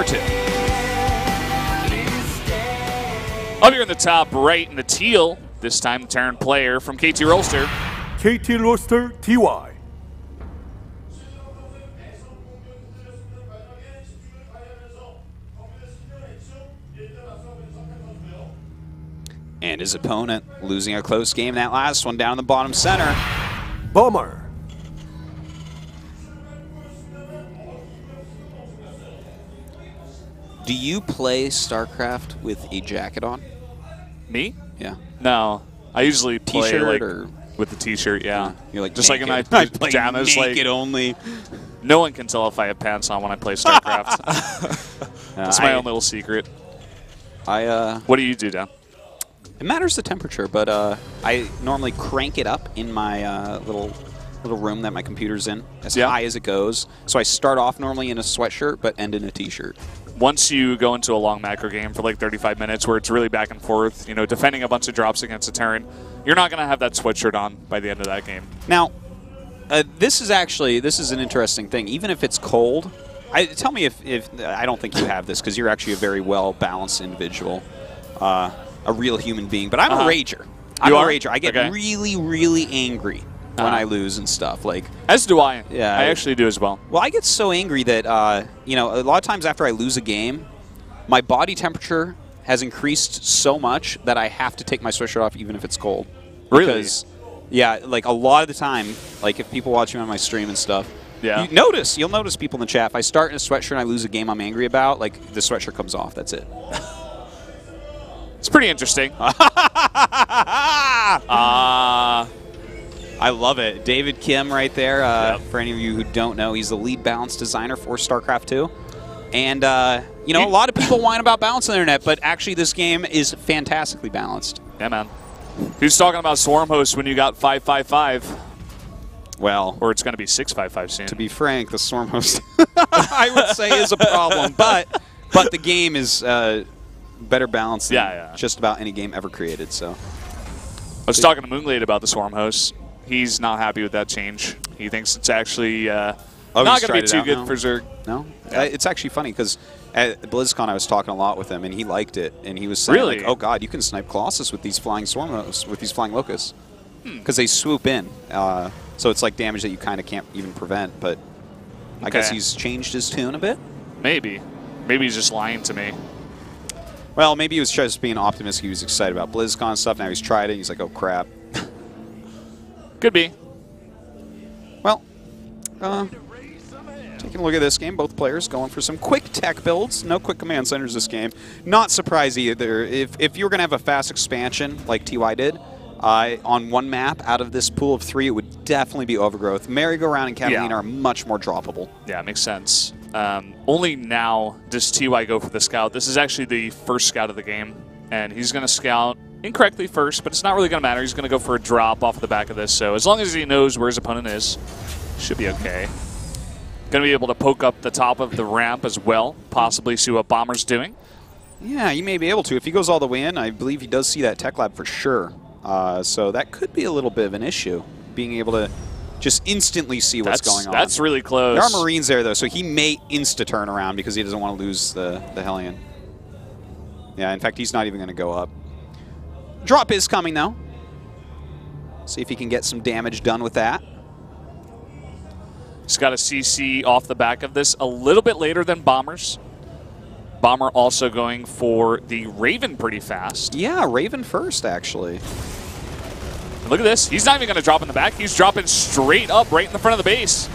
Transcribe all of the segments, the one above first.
number 2. Up here in the top right in the teal, this time the Terran player from KT Rolster. KT Rolster TY. And his opponent losing a close game, that last one down in the bottom center. Bomber. Do you play StarCraft with a jacket on? Me? Yeah. No. I usually play T-shirt like, or with the T-shirt, yeah. You're like just naked. like in my I play pajamas. naked like, only. No one can tell if I have pants on when I play StarCraft. That's my own little secret. What do you do, Dan? It matters the temperature, but I normally crank it up in my little room that my computer's in, as high as it goes. So I start off normally in a sweatshirt, but end in a T-shirt. Once you go into a long macro game for like 35 minutes where it's really back and forth, you know, defending a bunch of drops against a Terran, you're not going to have that sweatshirt on by the end of that game. Now, this is an interesting thing. Even if it's cold, tell me if I don't think you have this because you're actually a very well-balanced individual, a real human being. But I'm a rager. I'm a rager. I get really, really angry when I lose and stuff. Like, as do I. Yeah, I actually do as well. Well, I get so angry that you know, a lot of times after I lose a game, my body temperature has increased so much that I have to take my sweatshirt off even if it's cold. Really? Because, yeah, like a lot of the time, like if people watch me on my stream and stuff, yeah, you'll notice people in the chat. If I start in a sweatshirt and I lose a game I'm angry about, like the sweatshirt comes off. That's it. It's pretty interesting. I love it. David Kim right there. For any of you who don't know, he's the lead balance designer for StarCraft II. And, you know, a lot of people whine about balance on the internet, but actually this game is fantastically balanced. Yeah, man. Who's talking about Swarm Host when you got 555? Well, or it's going to be 655 soon. To be frank, the Swarm Host, I would say, is a problem. But the game is better balanced than just about any game ever created. So I was talking to Moonglade about the Swarm Host. He's not happy with that change. He thinks it's actually not going to be too good for Zerg. No? Yeah. It's actually funny because at BlizzCon I was talking a lot with him, and he liked it. And he was saying, like, oh, God, you can snipe Colossus with these flying Swarm Hosts, with these flying Locusts. Because they swoop in. So it's like damage that you kind of can't even prevent. But I guess he's changed his tune a bit. Maybe. Maybe he's just lying to me. Well, maybe he was just being optimistic. He was excited about BlizzCon and stuff. Now he's tried it. He's like, oh, crap. Could be. Well, taking a look at this game, both players going for some quick tech builds. No quick command centers this game. Not surprised either. If you were going to have a fast expansion like TY did, on one map out of this pool of 3, it would definitely be Overgrowth. Merry-Go-Round and Catalina are much more droppable. Yeah, it makes sense. Only now does TY go for the scout. This is actually the first scout of the game, and he's going to scout incorrectly first, but it's not really going to matter. He's going to go for a drop off the back of this, so as long as he knows where his opponent is, should be okay. Going to be able to poke up the top of the ramp as well, possibly see what Bomber's doing. Yeah, he may be able to. If he goes all the way in, I believe he does see that tech lab for sure. So that could be a little bit of an issue, being able to just instantly see what's going on. That's really close. There are Marines there, though, so he may insta-turn around because he doesn't want to lose the Hellion. Yeah, in fact, he's not even going to go up. Drop is coming, though. See if he can get some damage done with that. He's got a CC off the back of this a little bit later than Bombers. Bomber also going for the Raven pretty fast. Yeah, Raven first, actually. Look at this. He's not even going to drop in the back. He's dropping straight up right in the front of the base.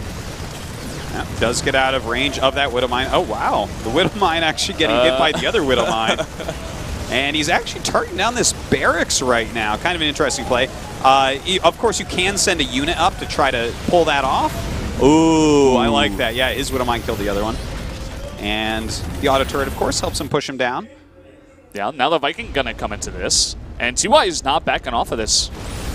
Yeah, does get out of range of that Widow Mine. Oh, wow. The Widow Mine actually getting hit by the other Widow Mine. And he's actually targeting down this barracks right now. Kind of an interesting play. Of course, you can send a unit up to try to pull that off. Ooh, I like that. Yeah, his Widow Mine killed the other one. And the auto turret, of course, helps him push him down. Yeah, now the Viking going to come into this. And TY is not backing off of this.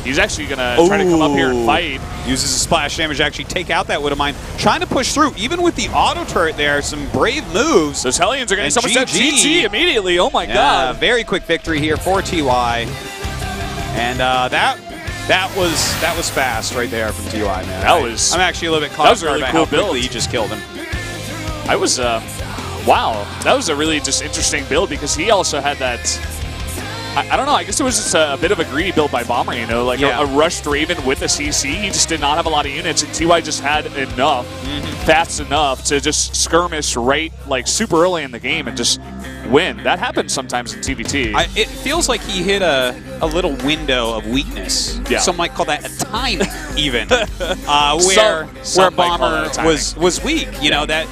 He's actually going to try to come up here and fight. Uses a splash damage to actually take out that Widow Mine. Trying to push through, even with the auto turret there. Some brave moves. Those Hellions are getting so much GG immediately. Oh my god. Very quick victory here for TY. And that was fast right there from TY, man. I'm actually a little bit caught off guard by how quickly he just killed him. I was Wow, that was a really just interesting build because he also had that. I don't know. I guess it was just a bit of a greedy build by Bomber, you know, like a rushed Raven with a CC. He just did not have a lot of units, and TY just had enough, fast enough to just skirmish right, like super early in the game and just win. That happens sometimes in TvT. It feels like he hit a little window of weakness. Yeah. Some might call that a timing, even, where Bomber was weak. You know that.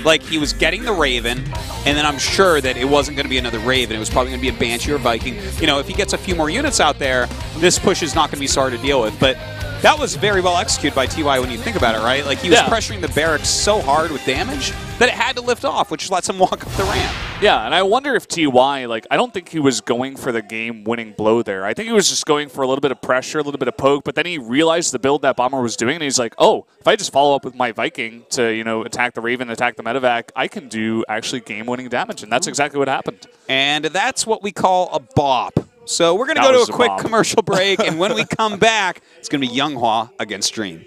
Like, he was getting the Raven, and then I'm sure that it wasn't going to be another Raven. It was probably going to be a Banshee or Viking. You know, if he gets a few more units out there, this push is not going to be so hard to deal with. But that was very well executed by TY when you think about it, right? Like, he was pressuring the barracks so hard with damage that it had to lift off, which lets him walk up the ramp. Yeah, and I wonder if TY, like, I don't think he was going for the game-winning blow there. I think he was just going for a little bit of pressure, a little bit of poke, but then he realized the build that Bomber was doing, and he's like, oh, if I just follow up with my Viking to, you know, attack the Raven, attack the medevac, I can do actually game-winning damage, and that's exactly what happened. And that's what we call a bop. So we're going to go to a quick commercial break, and when we come back, it's going to be Younghwa against Dream.